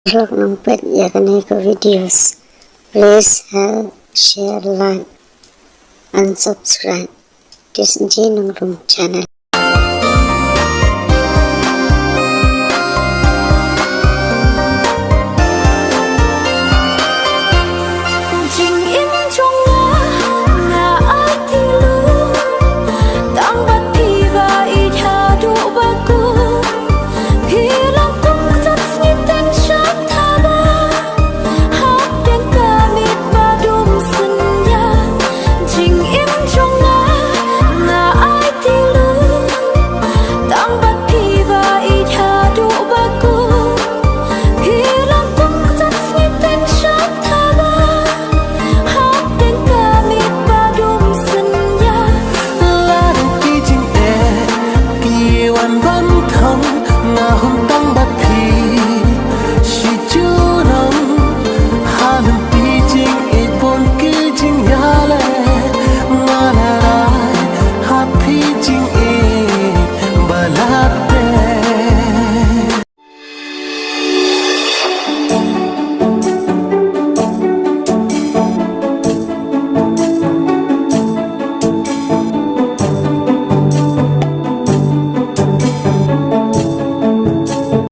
vlog nong pet yakani ko videos. Please help, share, like, and subscribe. This is Nong channel.